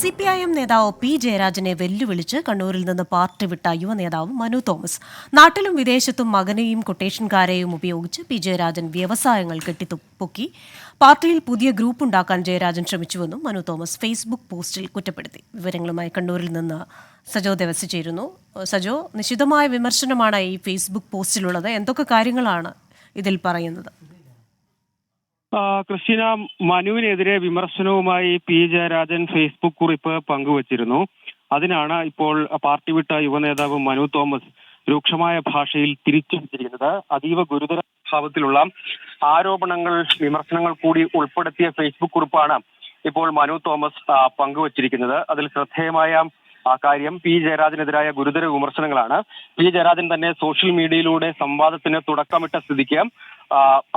CPIM നേതാവ് P ജയരാജനെ വെല്ലുവിളിച്ച് കണ്ണൂരിൽ നിന്ന് പാർട്ടി വിട്ട യുവ നേതാവ് മനു തോമസ്. നാട്ടിലും വിദേശത്തും മകനെയും കൊട്ടേഷൻകാരെയും ഉപയോഗിച്ച് പി ജയരാജൻ വ്യവസായങ്ങൾ കെട്ടിപ്പൊക്കി. പാർട്ടിയിൽ പുതിയ ഗ്രൂപ്പ് ഉണ്ടാക്കാൻ ജയരാജൻ ശ്രമിച്ചുവെന്നും മനു തോമസ് ഫേസ്ബുക്ക് പോസ്റ്റിൽ കുറ്റപ്പെടുത്തി. വിവരങ്ങളുമായി കണ്ണൂരിൽ നിന്ന് സജോ ദേവസി ചേരുന്നു. സജോ, നിശിതമായ വിമർശനമാണ് ഈ ഫേസ്ബുക്ക് പോസ്റ്റിലുള്ളത്. എന്തൊക്കെ കാര്യങ്ങളാണ് ഇതിൽ പറയുന്നത്? ക്രിസ്റ്റീന, മനുവിനെതിരെ വിമർശനവുമായി പി ജയരാജൻ ഫേസ്ബുക്ക് കുറിപ്പ് പങ്കുവച്ചിരുന്നു. അതിനാണ് ഇപ്പോൾ പാർട്ടി വിട്ട യുവനേതാവ് മനു തോമസ് രൂക്ഷമായ ഭാഷയിൽ തിരിച്ചടിച്ചിരിക്കുന്നത്. അതീവ ഗുരുതര ഭാവത്തിലുള്ള ആരോപണങ്ങൾ, വിമർശനങ്ങൾ കൂടി ഉൾപ്പെടുത്തിയ ഫേസ്ബുക്ക് കുറിപ്പാണ് ഇപ്പോൾ മനു തോമസ് പങ്കുവച്ചിരിക്കുന്നത്. അതിൽ ശ്രദ്ധേയമായ കാര്യം പി ജയരാജനെതിരായ ഗുരുതര വിമർശനങ്ങളാണ്. പി ജയരാജൻ തന്നെ സോഷ്യൽ മീഡിയയിലൂടെ സംവാദത്തിന് തുടക്കമിട്ട സ്ഥിതിക്ക്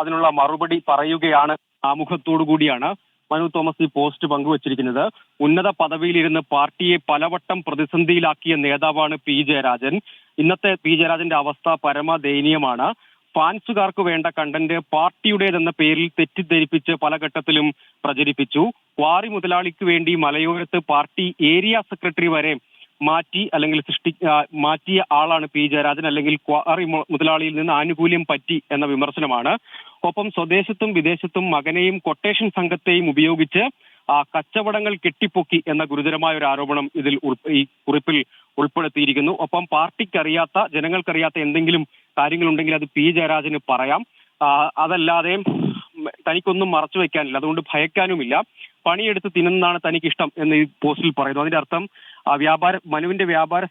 അതിനുള്ള മറുപടി പറയുകയാണ്. ആമുഖത്തോടു കൂടിയാണ് മനു തോമസ് ഈ പോസ്റ്റ് പങ്കുവച്ചിരിക്കുന്നത്. ഉന്നത പദവിയിലിരുന്ന് പാർട്ടിയെ പലവട്ടം പ്രതിസന്ധിയിലാക്കിയ നേതാവാണ് പി ജയരാജൻ. ഇന്നത്തെ പി ജയരാജന്റെ അവസ്ഥ പരമദയനീയമാണ്. ഫാൻസുകാർക്ക് വേണ്ട കണ്ടന്റ് പാർട്ടിയുടേതെന്ന പേരിൽ തെറ്റിദ്ധരിപ്പിച്ച് പല ഘട്ടത്തിലും പ്രചരിപ്പിച്ചു. ക്വാറി മുതലാളിക്ക് വേണ്ടി മലയോരത്ത് പാർട്ടി ഏരിയ സെക്രട്ടറി വരെ മാറ്റിയ ആളാണ് പി ജയരാജൻ. അല്ലെങ്കിൽ ക്വാറി മുതലാളിയിൽ നിന്ന് ആനുകൂല്യം പറ്റി എന്ന വിമർശനമാണ്. ഒപ്പം സ്വദേശത്തും വിദേശത്തും മകനെയും കൊട്ടേഷൻ സംഘത്തെയും ഉപയോഗിച്ച് കച്ചവടങ്ങൾ കെട്ടിപ്പൊക്കി എന്ന ഗുരുതരമായ ഒരു ആരോപണം ഇതിൽ ഈ കുറിപ്പിൽ ഉൾപ്പെടുത്തിയിരിക്കുന്നു. ഒപ്പം പാർട്ടിക്കറിയാത്ത, ജനങ്ങൾക്കറിയാത്ത എന്തെങ്കിലും കാര്യങ്ങളുണ്ടെങ്കിൽ അത് പി ജയരാജന് പറയാം. അതല്ലാതെ തനിക്കൊന്നും മറച്ചു വെക്കാനില്ല, അതുകൊണ്ട് ഭയക്കാനുമില്ല. പണിയെടുത്ത് തിന്നുന്നതാണ് തനിക്കിഷ്ടം എന്ന് ഈ പോസ്റ്റിൽ പറയുന്നു. അതിന്റെ അർത്ഥം മനുവിന്റെ വ്യാപാര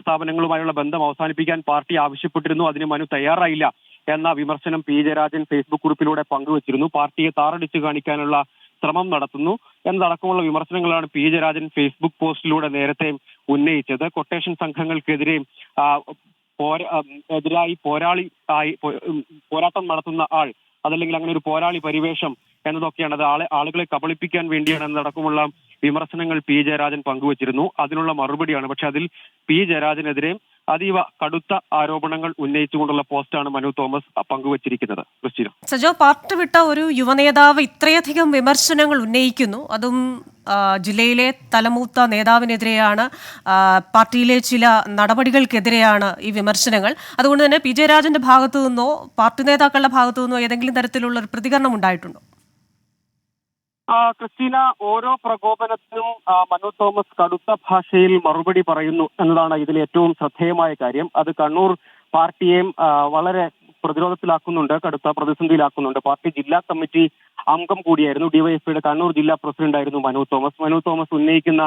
സ്ഥാപനങ്ങളുമായുള്ള ബന്ധം അവസാനിപ്പിക്കാൻ പാർട്ടി ആവശ്യപ്പെട്ടിരുന്നു. അതിന് മനു തയ്യാറായില്ല എന്ന വിമർശനം പി ജയരാജൻ ഫേസ്ബുക്ക് കുറിപ്പിലൂടെ പങ്കുവച്ചിരുന്നു. പാർട്ടിയെ താറടിച്ചു കാണിക്കാനുള്ള ശ്രമം നടത്തുന്നു എന്നതടക്കമുള്ള വിമർശനങ്ങളാണ് പി ജയരാജൻ ഫേസ്ബുക്ക് പോസ്റ്റിലൂടെ നേരത്തെ ഉന്നയിച്ചത്. കൊട്ടേഷൻ സംഘങ്ങൾക്കെതിരെ പോരാട്ടം നടത്തുന്ന ആൾ, അതല്ലെങ്കിൽ അങ്ങനെ ഒരു പോരാളി പരിവേഷം എന്നതൊക്കെയാണ്. അത് ആളുകളെ കബളിപ്പിക്കാൻ വേണ്ടിയാണ് എന്നതടക്കമുള്ള വിമർശനങ്ങൾ പി ജയരാജൻ പങ്കുവച്ചിരുന്നു. അതിനുള്ള മറുപടിയാണ്. പക്ഷെ അതിൽ പി ജയരാജനെതിരെ അതീവ കടുത്ത ആരോപണങ്ങൾ ഉന്നയിച്ചുകൊണ്ടുള്ള പോസ്റ്റാണ് മനു തോമസ് പങ്കുവച്ചിരിക്കുന്നത്. ക്രിസ്റ്റീന, സജോ, പാർട്ടി വിട്ട ഒരു യുവനേതാവ് ഇത്രയധികം വിമർശനങ്ങൾ ഉന്നയിക്കുന്നു, അതും ജില്ലയിലെ തലമൂത്ത നേതാവിനെതിരെയാണ്, പാർട്ടിയിലെ ചില നടപടികൾക്കെതിരെയാണ് ഈ വിമർശനങ്ങൾ. അതുകൊണ്ട് തന്നെ പി ജയരാജന്റെ ഭാഗത്തു നിന്നോ പാർട്ടി നേതാക്കളുടെ ഭാഗത്തു നിന്നോ ഏതെങ്കിലും തരത്തിലുള്ള ഒരു പ്രതികരണം ഉണ്ടായിട്ടുണ്ടോ? ക്രിസ്റ്റീന, ഓരോ പ്രകോപനത്തിനും മനു തോമസ് കടുത്ത ഭാഷയിൽ മറുപടി പറയുന്നു എന്നതാണ് ഇതിൽ ഏറ്റവും ശ്രദ്ധേയമായ കാര്യം. അത് കണ്ണൂർ പാർട്ടിയെയും വളരെ പ്രതിരോധത്തിലാക്കുന്നുണ്ട്, കടുത്ത പ്രതിസന്ധിയിലാക്കുന്നുണ്ട്. പാർട്ടി ജില്ലാ കമ്മിറ്റി അംഗം കൂടിയായിരുന്നു, ഡിവൈഎഫ്ഐയുടെ കണ്ണൂർ ജില്ലാ പ്രസിഡന്റ് ആയിരുന്നു മനു തോമസ്. മനു തോമസ് ഉന്നയിക്കുന്ന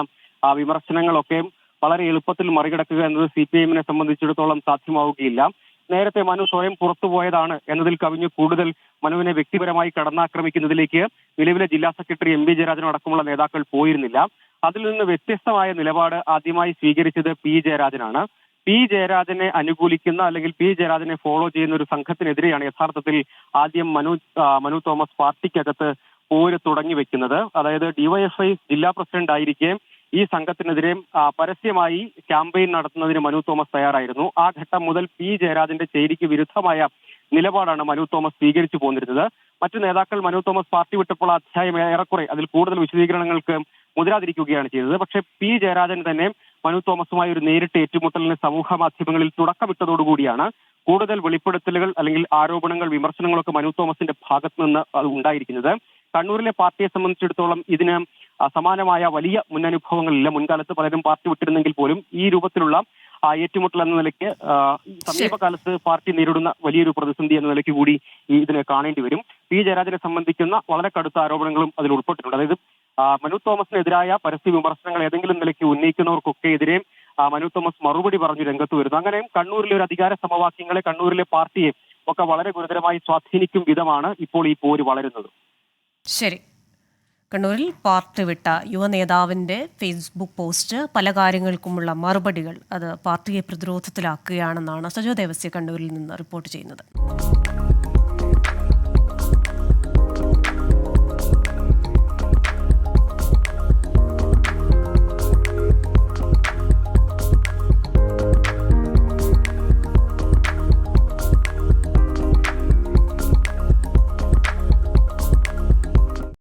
വിമർശനങ്ങളൊക്കെ വളരെ എളുപ്പത്തിൽ മറികടക്കുക എന്നത് CPIM-നെ സംബന്ധിച്ചിടത്തോളം സാധ്യമാവുകയില്ല. നേരത്തെ മനു സ്വയം പുറത്തുപോയതാണ് എന്നതിൽ കവിഞ്ഞ് കൂടുതൽ മനുവിനെ വ്യക്തിപരമായി കടന്നാക്രമിക്കുന്നതിലേക്ക് നിലവിലെ ജില്ലാ സെക്രട്ടറി MB ജയരാജനും അടക്കമുള്ള നേതാക്കൾ പോയിരുന്നില്ല. അതിൽ നിന്ന് വ്യത്യസ്തമായ നിലപാട് ആദ്യമായി സ്വീകരിച്ചത് പി ജയരാജനാണ്. പി ജയരാജനെ അനുകൂലിക്കുന്ന, അല്ലെങ്കിൽ പി ജയരാജനെ ഫോളോ ചെയ്യുന്ന ഒരു സംഘത്തിനെതിരെയാണ് യഥാർത്ഥത്തിൽ ആദ്യം മനു തോമസ് പാർട്ടിക്കകത്ത് പോര് തുടങ്ങി വെക്കുന്നത്. അതായത് ഡിവൈഎഫ്ഐ ജില്ലാ പ്രസിഡന്റ് ആയിരിക്കെ ഈ സംഘത്തിനെതിരെ പരസ്യമായി ക്യാമ്പയിൻ നടത്തുന്നതിന് മനു തോമസ് തയ്യാറായിരുന്നു. ആ ഘട്ടം മുതൽ പി ജയരാജന്റെ ചേരിക്ക് വിരുദ്ധമായ നിലപാടാണ് മനു തോമസ് സ്വീകരിച്ചു പോന്നിരുന്നത്. മറ്റു നേതാക്കൾ മനു തോമസ് പാർട്ടി വിട്ടപ്പോൾ അധ്യായം ഏറെക്കുറെ അതിൽ കൂടുതൽ വിശദീകരണങ്ങൾക്ക് മുതിരാതിരിക്കുകയാണ് ചെയ്തത്. പക്ഷേ പി ജയരാജൻ തന്നെ മനു തോമസുമായി ഒരു നേരിട്ട് ഏറ്റുമുട്ടലിന് സമൂഹ മാധ്യമങ്ങളിൽ തുടക്കമിട്ടതോടുകൂടിയാണ് കൂടുതൽ വെളിപ്പെടുത്തലുകൾ, അല്ലെങ്കിൽ ആരോപണങ്ങൾ, വിമർശനങ്ങളൊക്കെ മനു തോമസിന്റെ ഭാഗത്ത് നിന്ന് അത് ഉണ്ടായിരിക്കുന്നത്. കണ്ണൂരിലെ പാർട്ടിയെ സംബന്ധിച്ചിടത്തോളം ഇതിന് സമാനമായ വലിയ മുന്നനുഭവങ്ങളില്ല. മുൻകാലത്ത് പലരും പാർട്ടി വിട്ടിരുന്നെങ്കിൽ പോലും ഈ രൂപത്തിലുള്ള ഏറ്റുമുട്ടൽ എന്ന നിലയ്ക്ക് സമീപകാലത്ത് പാർട്ടി നേരിടുന്ന വലിയൊരു പ്രതിസന്ധി എന്ന നിലയ്ക്ക് കൂടി ഇതിനെ കാണേണ്ടി വരും. പി ജയരാജനെ സംബന്ധിക്കുന്ന വളരെ കടുത്ത ആരോപണങ്ങളും അതിൽ ഉൾപ്പെട്ടിട്ടുണ്ട്. അതായത് മനു തോമസിനെതിരായ പരസ്യ വിമർശനങ്ങൾ ഏതെങ്കിലും നിലയ്ക്ക് ഉന്നയിക്കുന്നവർക്കൊക്കെ എതിരെ മനു തോമസ് മറുപടി പറഞ്ഞു രംഗത്ത് വരുന്നു. അങ്ങനെ കണ്ണൂരിലെ ഒരു അധികാര സമവാക്യങ്ങളെ, കണ്ണൂരിലെ പാർട്ടിയെ ഒക്കെ വളരെ ഗുരുതരമായി സ്വാധീനിക്കും വിധമാണ് ഇപ്പോൾ ഈ പോര് വളരുന്നത്. ശരി. കണ്ണൂരിൽ പാർട്ടി വിട്ട യുവനേതാവിൻ്റെ ഫേസ്ബുക്ക് പോസ്റ്റ്, പല കാര്യങ്ങൾക്കുമുള്ള മറുപടികൾ, അത് പാർട്ടിയെ പ്രതിരോധത്തിലാക്കുകയാണെന്നാണ് സജോ ദേവസ്യ കണ്ണൂരിൽ നിന്ന് റിപ്പോർട്ട് ചെയ്യുന്നത്.